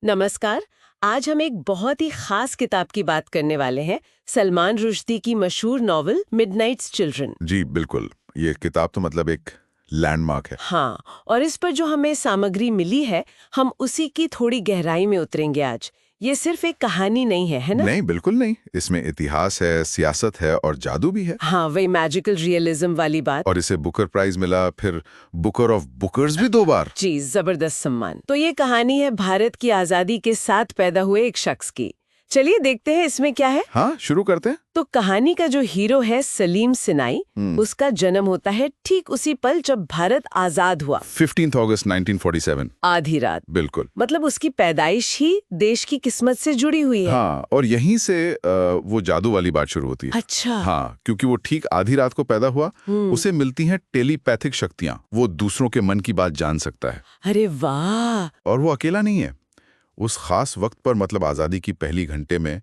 नमस्कार। आज हम एक बहुत ही खास किताब की बात करने वाले हैं, सलमान रुश्दी की मशहूर नॉवल मिडनाइट्स चिल्ड्रन। जी बिल्कुल। ये किताब तो मतलब एक लैंडमार्क है। हाँ, और इस पर जो हमें सामग्री मिली है, हम उसी की थोड़ी गहराई में उतरेंगे आज। ये सिर्फ एक कहानी नहीं है, है ना? नहीं, बिल्कुल नहीं। इसमें इतिहास है, सियासत है और जादू भी है। हाँ, वही मैजिकल रियलिज्म वाली बात। और इसे बुकर प्राइज मिला, फिर बुकर ऑफ बुकर्स भी 2 बार। जी, जबरदस्त सम्मान। तो ये कहानी है भारत की आजादी के साथ पैदा हुए एक शख्स की। चलिए देखते हैं इसमें क्या है। हाँ, शुरू करते हैं। तो कहानी का जो हीरो है सलीम सिनाई, उसका जन्म होता है ठीक उसी पल जब भारत आजाद हुआ। 15 अगस्त 1947। आधी रात। बिल्कुल। मतलब उसकी पैदाइश ही देश की किस्मत से जुड़ी हुई है। हाँ, और यहीं से वो जादू वाली बात शुरू होती है। अच्छा। हाँ, क्योंकि वो ठीक आधी रात को पैदा हुआ, उसे मिलती हैं टेलीपैथिक शक्तियां। वो दूसरों के मन की बात जान सकता है। अरे वाह। और वो अकेला नहीं है। उस खास वक्त पर मतलब आज़ादी की पहली घंटे में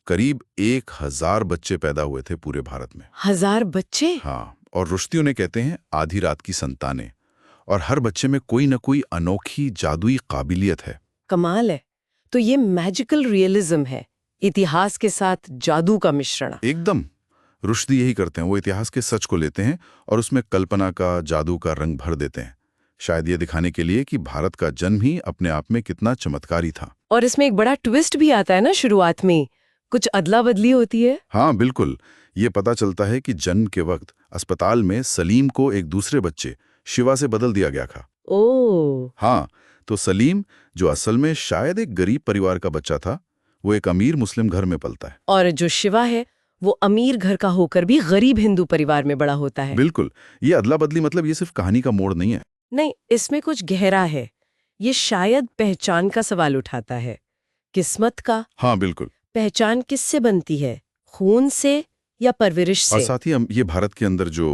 करीब 1000 बच्चे पैदा हुए थे पूरे भारत में। 1000 बच्चे। हाँ, और रुश्ती उन्हें कहते हैं आधी रात की संतानें। और हर बच्चे में कोई न कोई अनोखी जादुई काबिलियत है। कमाल है। तो ये मैजिकल रियलिज्म है, इतिहास के साथ जादू का मिश्रण। एकदम। रुश्दी यही करते हैं, वो इतिहास के सच को लेते हैं और उसमें कल्पना का, जादू का रंग भर देते हैं। शायद ये दिखाने के लिए कि भारत का जन्म ही अपने आप में कितना चमत्कारी था। और इसमें एक बड़ा ट्विस्ट भी आता है ना, शुरुआत में कुछ अदला बदली होती है। हाँ बिल्कुल। ये पता चलता है कि जन्म के वक्त अस्पताल में सलीम को एक दूसरे बच्चे शिवा से बदल दिया गया था। ओह। हाँ, तो सलीम, जो असल में शायद एक गरीब परिवार का बच्चा था, वो एक अमीर मुस्लिम घर में पलता है। और जो शिवा है, वो अमीर घर का होकर भी गरीब हिंदू परिवार में बड़ा होता है। बिल्कुल। ये अदला बदली मतलब ये सिर्फ कहानी का मोड़ नहीं है। नहीं, इसमें कुछ गहरा है। ये शायद पहचान का सवाल उठाता है, किस्मत का। हाँ बिल्कुल। पहचान किससे बनती है, खून से या परवरिश और से? साथ ही हम ये भारत के अंदर जो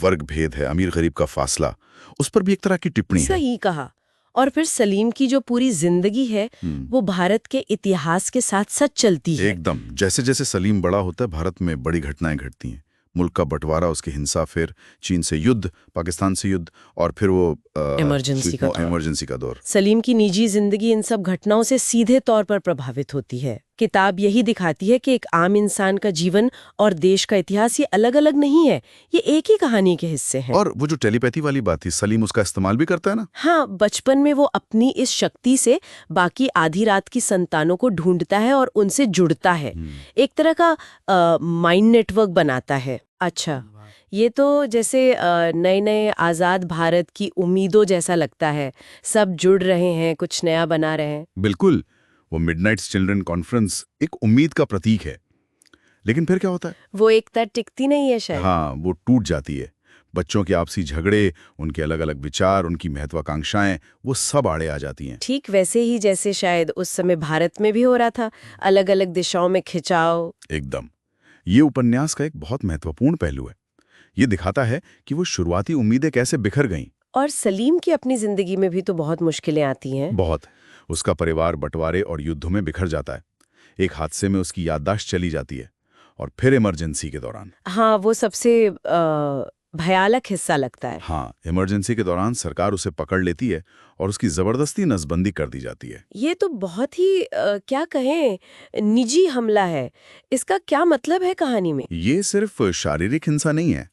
वर्ग भेद है, अमीर गरीब का फासला, उस पर भी एक तरह की टिप्पणी है। सही कहा। और फिर सलीम की जो पूरी जिंदगी है, वो भारत के इतिहास के साथ साथ चलती है। एकदम। जैसे जैसे सलीम बड़ा होता है, भारत में बड़ी घटनाएं घटती हैं। मुल्क का बंटवारा, उसकी हिंसा, फिर चीन से युद्ध, पाकिस्तान से युद्ध, और फिर वो इमरजेंसी का दौर। सलीम की निजी जिंदगी इन सब घटनाओं से सीधे तौर पर प्रभावित होती है। किताब यही दिखाती है कि एक आम इंसान का जीवन और देश का इतिहास ये अलग अलग नहीं है, ये एक ही कहानी के हिस्से हैं। और वो जो टेलीपैथी वाली बात थी, सलीम उसका इस्तेमाल भी करता है ना। हाँ, बचपन में वो अपनी इस शक्ति से बाकी आधी रात की संतानों को ढूंढता है और उनसे जुड़ता है। एक तरह का माइंड नेटवर्क बनाता है। अच्छा, ये तो जैसे नए नए आज़ाद भारत की उम्मीदों जैसा लगता है। सब जुड़ रहे हैं, कुछ नया बना रहे हैं। बिल्कुल। वो मिडनाइट्स चिल्ड्रन कॉन्फ्रेंस एक उम्मीद का प्रतीक है। लेकिन फिर क्या होता है? वो एकता टिकती नहीं है शायद। हाँ, वो टूट जाती है। बच्चों के आपसी झगड़े, उनके अलग अलग विचार, उनकी महत्वाकांक्षाएं, वो सब आड़े आ जाती हैं। ठीक वैसे ही जैसे शायद उस समय भारत में भी हो रहा था, अलग अलग दिशाओं में खिंचाव। एकदम। ये उपन्यास का एक बहुत महत्वपूर्ण पहलू है। ये दिखाता है कि वो शुरुआती उम्मीदें कैसे बिखर गईं। और सलीम की अपनी जिंदगी में भी तो बहुत मुश्किलें आती हैं। बहुत। उसका परिवार बंटवारे और युद्धों में बिखर जाता है। एक हादसे में उसकी याददाश्त चली जाती है। और फिर इमरजेंसी के दौरान। हाँ, वो सबसे भयानक हिस्सा लगता है। हाँ, इमरजेंसी के दौरान सरकार उसे पकड़ लेती है और उसकी जबरदस्ती नसबंदी कर दी जाती है। ये तो बहुत ही क्या कहें, निजी हमला है। इसका क्या मतलब है कहानी में? ये सिर्फ शारीरिक हिंसा नहीं है।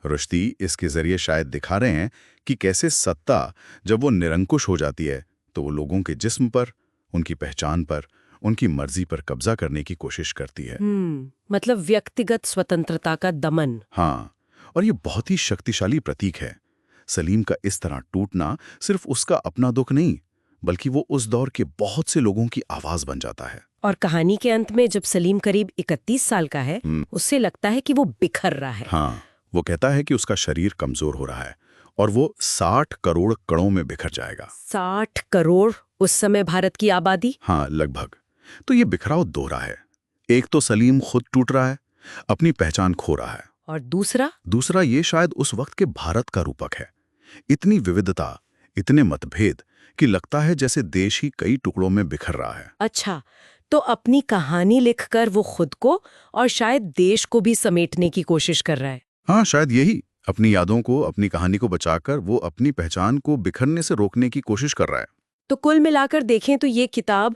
रुश्दी इसके जरिए शायद दिखा रहे हैं कि कैसे सत्ता जब वो निरंकुश हो जाती है तो वो लोगों के जिस्म पर, उनकी पहचान पर, उनकी मर्जी पर कब्जा करने की कोशिश करती है। मतलब व्यक्तिगत स्वतंत्रता का दमन। हाँ, और ये बहुत ही शक्तिशाली प्रतीक है। सलीम का इस तरह टूटना सिर्फ उसका अपना दुख नहीं, बल्कि वो उस दौर के बहुत से लोगों की आवाज बन जाता है। और कहानी के अंत में जब सलीम करीब 31 साल का है, उससे लगता है कि वो बिखर रहा है। हाँ, वो कहता है कि उसका शरीर कमजोर हो रहा है और वो 60 करोड़ कणों में बिखर जाएगा। 60 करोड़ उस समय भारत की आबादी? हाँ, लगभग। तो ये बिखराव दोहरा है। एक तो सलीम खुद टूट रहा है, अपनी पहचान खो रहा है। और दूसरा ये शायद उस वक्त के भारत का रूपक है। इतनी विविधता, इतने मतभेद कि लगता है जैसे देश ही कई टुकड़ों में बिखर रहा है। अच्छा, तो अपनी कहानी लिखकर वो खुद को और शायद देश को भी समेटने की कोशिश कर रहा है। हाँ, शायद यही। अपनी यादों को, अपनी कहानी को बचाकर वो अपनी पहचान को बिखरने से रोकने की कोशिश कर रहा है। तो कुल मिलाकर देखें तो ये किताब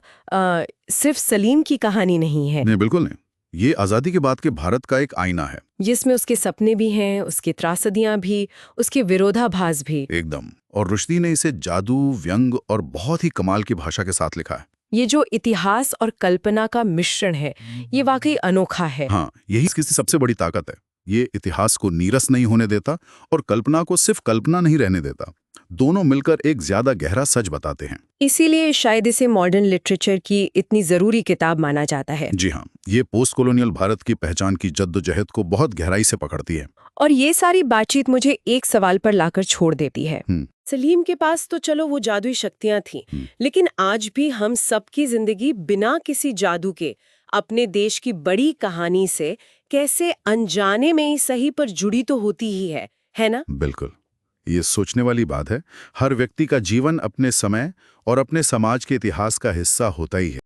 सिर्फ सलीम की कहानी नहीं है, नहीं, बिल्कुल नहीं। ये आज़ादी के बाद के भारत का एक आईना है। जिसमें उसके सपने भी हैं, उसकी त्रासदियां भी, उसके विरोधाभास भी। एकदम। और रुश्दी ने इसे जादू, व्यंग और बहुत ही कमाल की भाषा के साथ लिखा है। ये जो इतिहास और कल्पना का मिश्रण है, ये वाकई अनोखा है। हाँ, यही इसकी सबसे बड़ी ताकत है। ये इतिहास को नीरस नहीं होने देता और कल्पना को सिर्फ कल्पना नहीं रहने देता। दोनों मिलकर एक ज्यादा गहरा सच बताते हैं। इसीलिए शायद इसे मॉडर्न लिटरेचर की इतनी जरूरी किताब माना जाता है। जी हाँ, ये पोस्ट कॉलोनियल भारत की पहचान की जद्दोजहद को बहुत गहराई से पकड़ती है। और ये सारी बातचीत मुझे एक सवाल पर लाकर छोड़ देती है। हम्म। सलीम के पास तो चलो वो जादुई शक्तियां थीं, लेकिन आज भी हम सबकी जिंदगी बिना किसी जादू के अपने देश की बड़ी कहानी से कैसे अनजाने में ही सही पर जुड़ी तो होती ही है ना? बिल्कुल, ये सोचने वाली बात है। हर व्यक्ति का जीवन अपने समय और अपने समाज के इतिहास का हिस्सा होता ही है।